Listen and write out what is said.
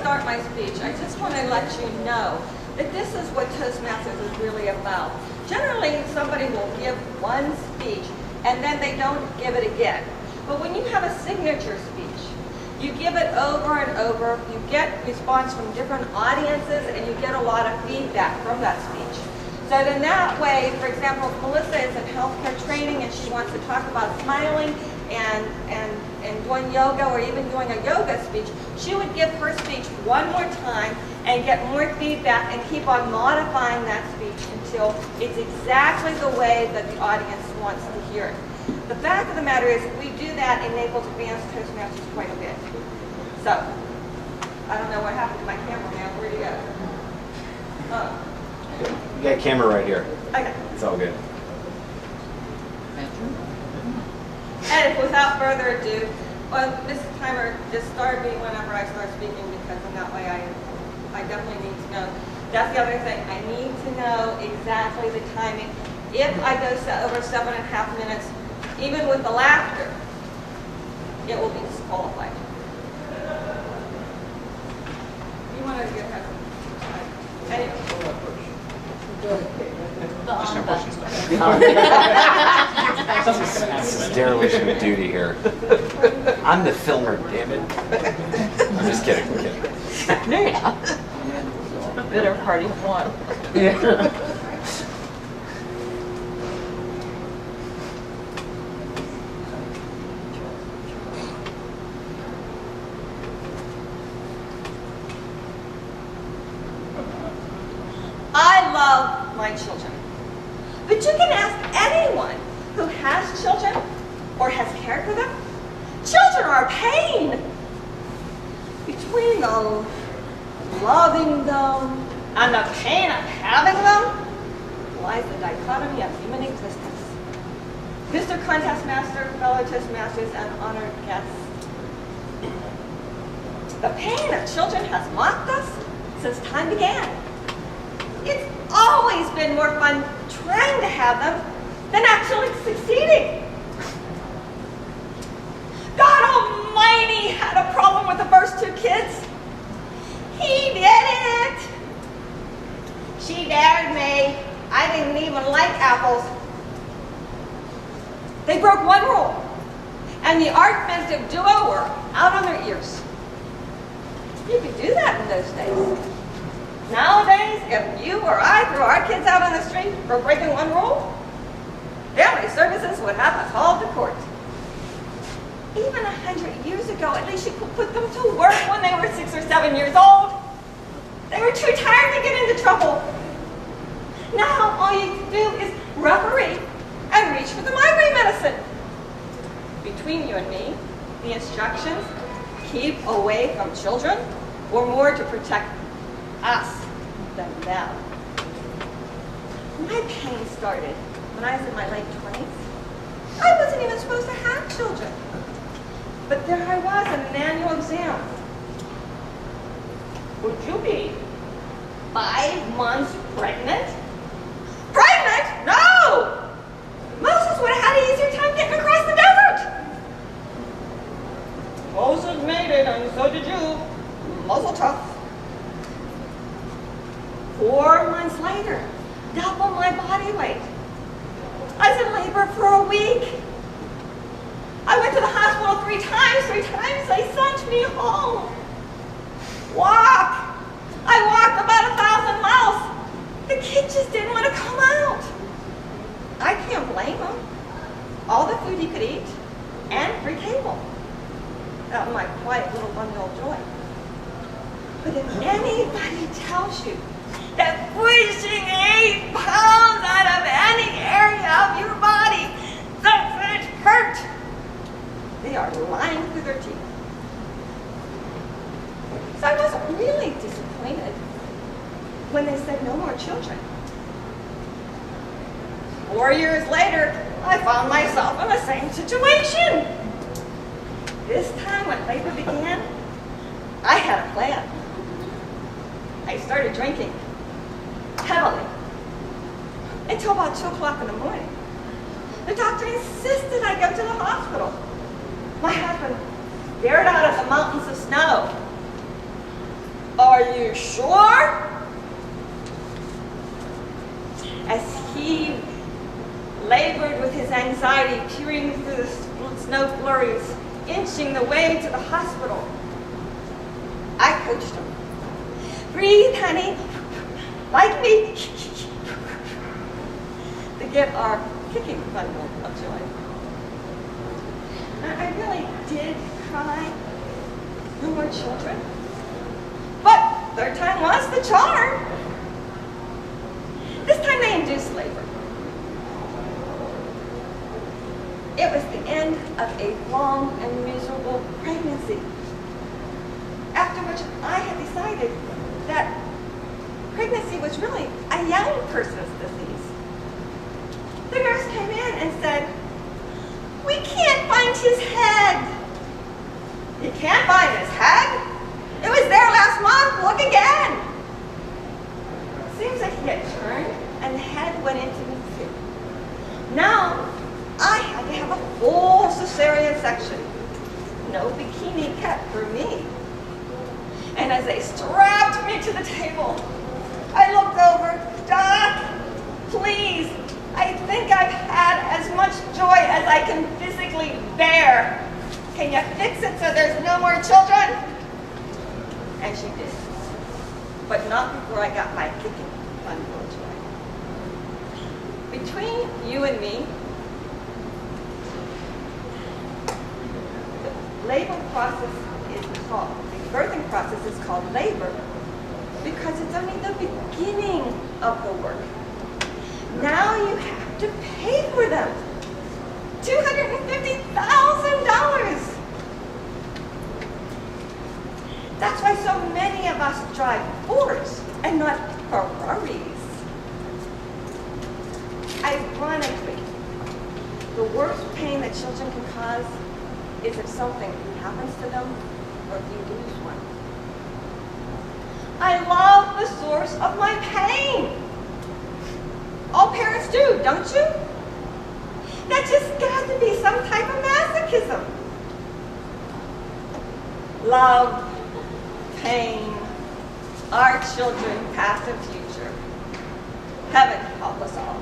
start my speech, I just want to let you know that this is what Toastmasters is really about. Generally, somebody will give one speech and then they don't give it again. But when you have a signature speech, you give it over and over, you get response from different audiences, and you get a lot of feedback from that speech. So in that way, for example, if Melissa is in healthcare training and she wants to talk about smiling and doing yoga or even doing a yoga speech, she would give her speech one more time and get more feedback and keep on modifying that speech until it's exactly the way that the audience wants to hear it. The fact of the matter is we do that in Naples Advanced Toastmasters quite a bit. So, I don't know what happened to my camera now. Where'd it go? You got a camera right here. Okay. It's all good. And without further ado, well, Mrs. Timer just started me whenever I start speaking because in that way I definitely need to know. That's the other thing. I need to know exactly the timing. If I go over 7.5 minutes, even with the laughter, it will be disqualified. You want to get ahead of me? Anyway. This is dereliction of duty here. I'm the filmer, damn it. I'm just kidding. I'm kidding. A bitter party of one. I love my children. But you can ask anyone who has children or has cared for them. Children are a pain. Between the loving them and the pain of having them lies the dichotomy of human existence. Mr. Contest Master, fellow Toastmasters, and honored guests. The pain of children has mocked us since time began. It's always been more fun trying to have them than actually succeeding. God Almighty had a problem with the first 2 kids. He did it. She dared me. I didn't even like apples. They broke one rule, and the argumentative duo were out on their ears. You could do that in those days. Nowadays, if you or I threw our kids out on the street for breaking one rule, family services would have us hauled to court. Even 100 years ago, at least you could put them to work when they were 6 or 7 years old. They were too tired to get into trouble. Now, all you can do is referee and reach for the migraine medicine. Between you and me, the instructions, keep away from children, were more to protect us than them. My pain started when I was in my late 20s. I wasn't even supposed to have children. But there I was in an annual exam. Would you be 5 months pregnant? Pregnant? No! Moses would have had an easier time getting across the desert. Moses made it, and so did you. Muzzle tough. 4 months later, double my body weight. I was in labor for a week. I went to the hospital 3 times. 3 times they sent me home. Walk. I walked about 1,000 miles. The kid just didn't want to come out. I can't blame him. All the food he could eat and free cable. My quiet little bundle of joy. But if anybody tells you that pushing 8 pounds out of any area of your body doesn't hurt, they are lying through their teeth. So I wasn't really disappointed when they said no more children. 4 years later, I found myself in the same situation. This time when labor began, I had a plan. I started drinking heavily until about 2 o'clock in the morning. The doctor insisted I go to the hospital. My husband stared out at the mountains of snow. Are you sure? As he labored with his anxiety, peering through the snow flurries, inching the way to the hospital, I coached him. Breathe, honey, like me, to get our kicking bundle of joy. I really did cry. No more children. But third time was the charm. This time they induced labor. It was the end of a long and miserable pregnancy. After which I had decided that pregnancy was really a young person's disease. The nurse came in and said, "We can't find his head." "You can't find his head? It was there last month. Look again." Seems like he had turned and the head went into the soup. Now, I had to have a full cesarean section. No bikini kept for me. And as they strapped me to the table, I looked over. "Doc, please, I think I've had as much joy as I can physically bear. Can you fix it so there's no more children?" And she did. But not before I got my kicking bundle of joy. Between you and me, the labor process is called, the birthing process is called labor because it's only the beginning of the work. Now you have to pay for them. $250,000. That's why so many of us drive Fords and not Ferraris. Ironically, the worst pain that children can cause is if something happens to them or if you lose one. I love the source of my pain. All parents do, don't you? That just got to be some type of masochism. Love, pain, our children, past and future. Heaven help us all.